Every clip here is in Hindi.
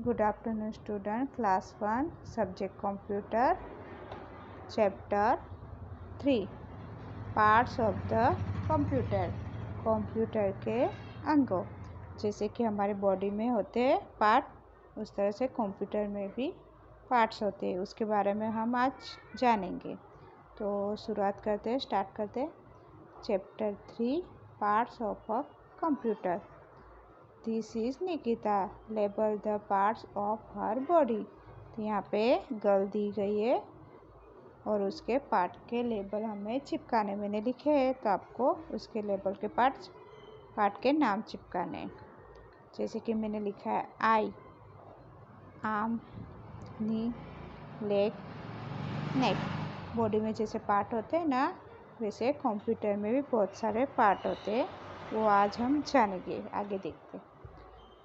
Good afternoon student, class 1, subject computer, chapter 3, parts of the computer. Computer के अंगों, जैसे कि हमारे बॉडी में होते हैं पार्ट, उस तरह से कंप्यूटर में भी पार्ट्स होते हैं। उसके बारे में हम आज जानेंगे। तो शुरुआत करते हैं, स्टार्ट करते हैं। Chapter 3, parts of a computer. This is Nikita, label the parts of her body. तो यहाँ पे गर्ल दी गई है और उसके पार्ट के लेबल हमें चिपकाने, मैंने लिखे हैं तो आपको उसके लेबल के पार्ट के नाम चिपकाने हैं। जैसे कि मैंने लिखा है आई, आर्म, नी, लेग, नेक। बॉडी में जैसे पार्ट होते हैं ना, वैसे कंप्यूटर में भी बहुत सारे पार्ट होते हैं, वो आज हम जानेंगे, आगे देखते हैं।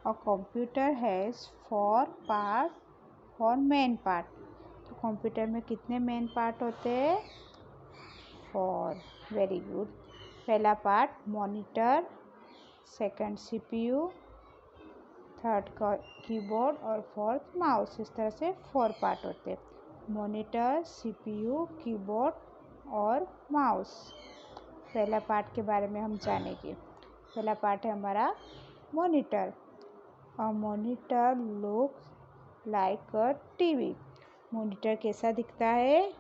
A computer has 4 parts और मेन पार्ट। तो कंप्यूटर में कितने मेन पार्ट होते हैं? 4। Very good. पहला part monitor, second CPU, third keyboard और फोर्थ माउस। इस तरह से 4 पार्ट होते हैं। मॉनिटर, सीपीयू, कीबोर्ड और माउस। पहला पार्ट के बारे में हम जानेंगे। पहला पार्ट है हमारा monitor. A monitor looks like a TV. Monitor कैसा दिखता है?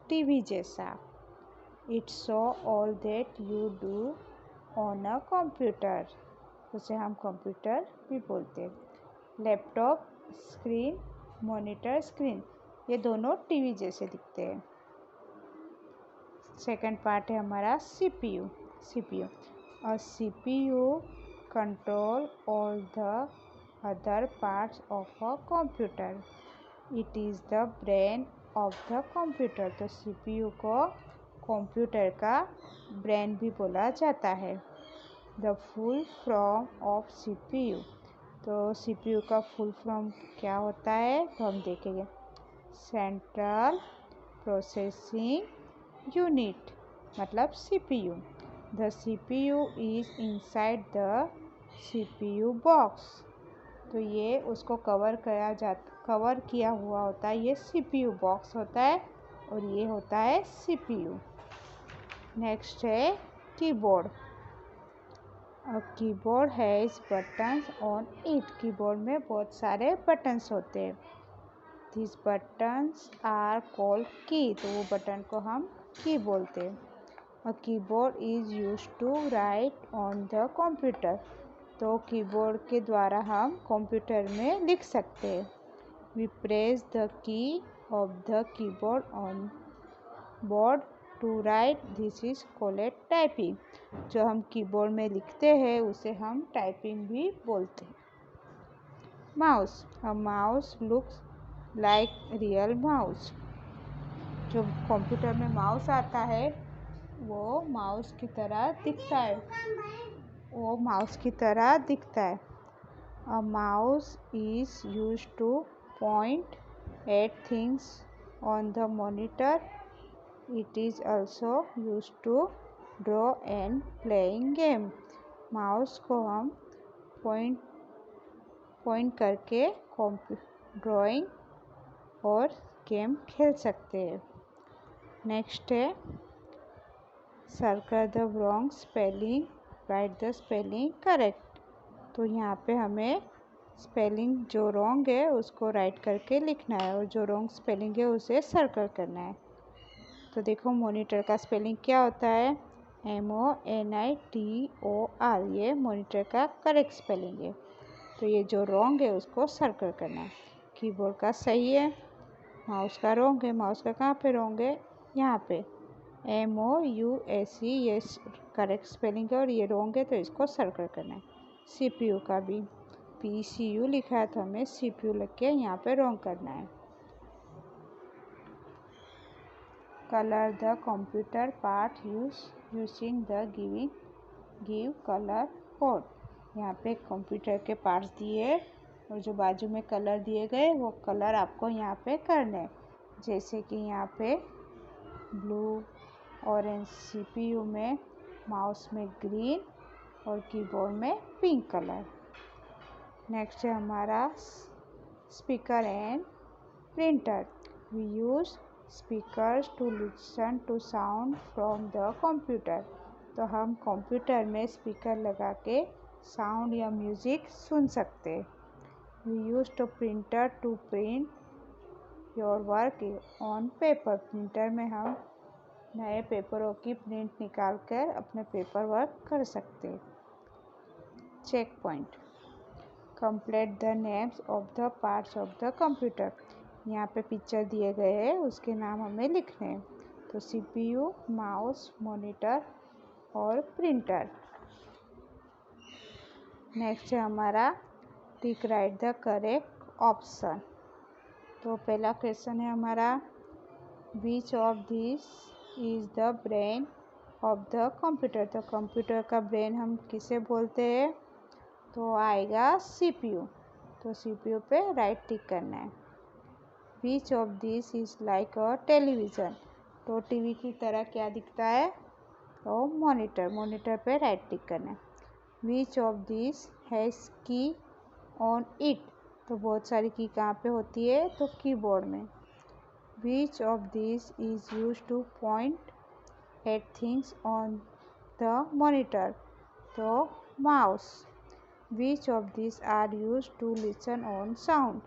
टीवी जैसा। It show all that you do on a computer. उसे हम कंप्यूटर भी बोलते हैं। लैपटॉप स्क्रीन, मॉनिटर स्क्रीन, ये दोनों टीवी जैसे दिखते हैं। सेकंड पार्ट है हमारा सीपीयू। और CPU control all the other parts of a computer. It is the brain of the computer. तो CPU को कंप्यूटर का ब्रेन भी बोला जाता है। The full form of CPU. तो CPU का फुल फॉर्म क्या होता है तो हम देखेंगे। सेंट्रल प्रोसेसिंग यूनिट, मतलब CPU. The CPU is inside the CPU box. तो ये उसको कवर किया हुआ होता है, ये सीपीयू बॉक्स होता है और ये होता है सीपीयू। नेक्स्ट है keyboard. Keyboard has buttons on it. Keyboard में बहुत सारे बटन्स होते हैं। दिस बटन्स आर कॉल्ड की। तो वो बटन को हम की बोलते हैं। A keyboard is used to write on the computer. तो कीबोर्ड के द्वारा हम कंप्यूटर में लिख सकते हैं। We press the key of the keyboard on board to write, this is called typing. जो हम कीबोर्ड में लिखते हैं उसे हम टाइपिंग भी बोलते हैं। Mouse. A mouse looks like real mouse. जो कंप्यूटर में माउस आता है वो माउस की तरह दिखता है। A mouse is used to point at things on the monitor. It is also used to draw and playing game. Mouse को हम पॉइंट करके ड्राइंग और गेम खेल सकते हैं। नेक्स्ट है circle the wrong spelling, right the spelling correct. तो यहाँ पे हमें स्पेलिंग जो रॉन्ग है उसको राइट करके लिखना है और जो रॉन्ग स्पेलिंग है उसे सर्कल करना है। तो देखो मॉनिटर का स्पेलिंग क्या होता है? MONITOR। ये मॉनिटर का करेक्ट स्पेलिंग है। तो ये जो रॉन्ग है उसको सर्कल करना है। कीबोर्ड का सही है, माउस का रॉन्ग है। माउस का कहाँ पे रॉन्ग है? यहाँ पे MOUSE, ये करेक्ट स्पेलिंग है और ये रॉन्ग है तो इसको सर्कल करना है। सीपीयू का भी PCU लिखा है तो हमें CPU लिख के यहाँ पे रॉन्ग करना है। Colour the computer part using the give colour code. यहाँ पे कंप्यूटर के पार्ट्स दिए और जो बाजू में कलर दिए गए वो कलर आपको यहाँ पे करने हैं। जैसे कि यहाँ पे ब्लू, ऑरेंज CPU में, माउस में ग्रीन और कीबोर्ड में पिंक कलर। नेक्स्ट है हमारा speaker and printer. We use speakers to listen to sound from the computer. तो हम कंप्यूटर में स्पीकर लगा के साउंड या म्यूज़िक सुन सकते हैं. We use to printer to print your work on paper. Printer में हम नए पेपरों की प्रिंट निकाल कर अपने पेपर वर्क कर सकते हैं. Check point. Complete the names of the parts of the computer. यहाँ पे पिक्चर दिए गए हैं, उसके नाम हमें लिखने हैं. तो CPU, माउस, मॉनिटर और प्रिंटर. नेक्स्ट है हमारा टिक राइट द करेक्ट ऑप्शन. तो पहला क्वेश्चन है हमारा विच of this is the brain of the computer. तो कंप्यूटर का ब्रेन हम किसे बोलते हैं? तो आएगा CPU. तो CPU पे राइट टिक करना है. विच of this is like a television. तो टीवी की तरह क्या दिखता है? तो मॉनिटर. मॉनिटर पे राइट टिक करना है. विच ऑफ दिस हैज़ की ऑन इट. तो बहुत सारी की कहाँ पे होती है? तो कीबोर्ड में. Which of this is use to point at things on the monitor. तो mouse. Which of this are use to listen on sound.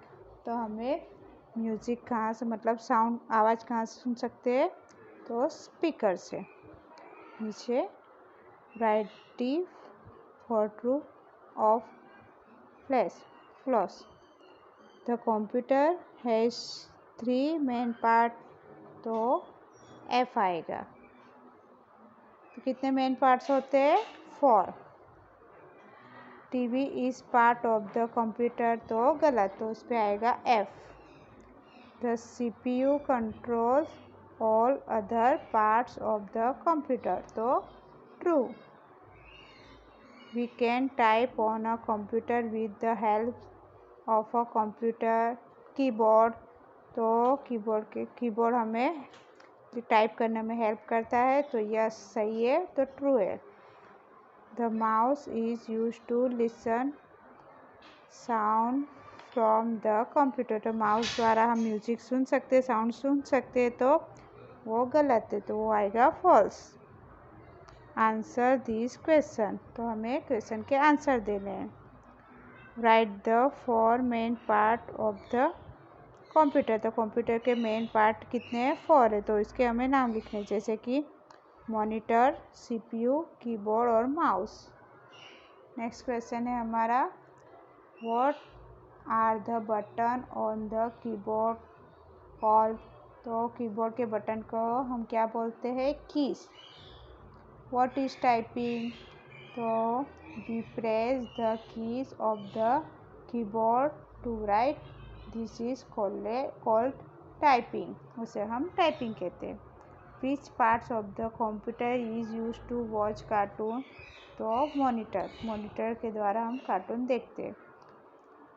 तो हमें म्यूज़िक कहाँ से, मतलब साउंड, आवाज़ कहाँ से सुन सकते हैं? तो स्पीकर से. नीचे write if for true of false. The computer has 3 main part. तो F आएगा. तो कितने मेन पार्ट्स होते हैं? 4. TV is part of the computer. तो गलत. तो उस पर आएगा F. The CPU controls all other parts of the computer. तो true. We can type on a computer with the help of a computer keyboard. तो कीबोर्ड हमें टाइप करने में हेल्प करता है. तो यस सही है. तो ट्रू है. The mouse is used to listen sound from the computer. तो माउस द्वारा हम म्यूजिक सुन सकते हैं, साउंड सुन सकते हैं. तो वो गलत है. तो वो आएगा फॉल्स. Answer this question. तो हमें क्वेश्चन के आंसर देने हैं. Right the 4 main part of the computer. तो कंप्यूटर के मेन पार्ट कितने हैं? 4 है. तो इसके हमें नाम लिखने, जैसे कि मॉनिटर, CPU, कीबोर्ड और माउस. नेक्स्ट क्वेश्चन है हमारा what are the button on the keyboard called. तो कीबोर्ड के बटन को हम क्या बोलते हैं? कीज. What is typing. तो we press the keys of the keyboard to write. This is called typing. उसे हम टाइपिंग कहते हैं. Which parts of the computer is use to watch cartoon. तो मॉनिटर के द्वारा हम कार्टून देखते हैं.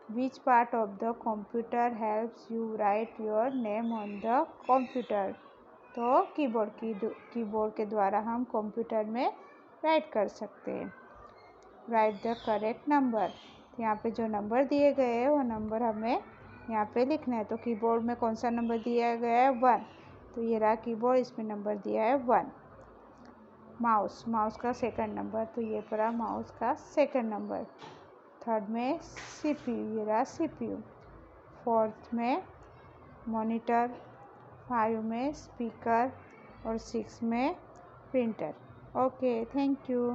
Which part of the computer helps you write your name on the computer. तो कीबोर्ड के द्वारा हम कंप्यूटर में राइट कर सकते हैं. Right the correct number. यहाँ पे जो नंबर दिए गए हैं वो नंबर हमें यहाँ पे लिखना है. तो कीबोर्ड में कौन सा नंबर दिया गया है? 1. तो ये रहा कीबोर्ड, इसमें नंबर दिया है 1. माउस का सेकंड नंबर. तो ये पड़ा माउस का सेकंड नंबर. थर्ड में CPU, ये रहा CPU. फोर्थ में मॉनिटर. 5 में स्पीकर और 6 में प्रिंटर. Okay, thank you.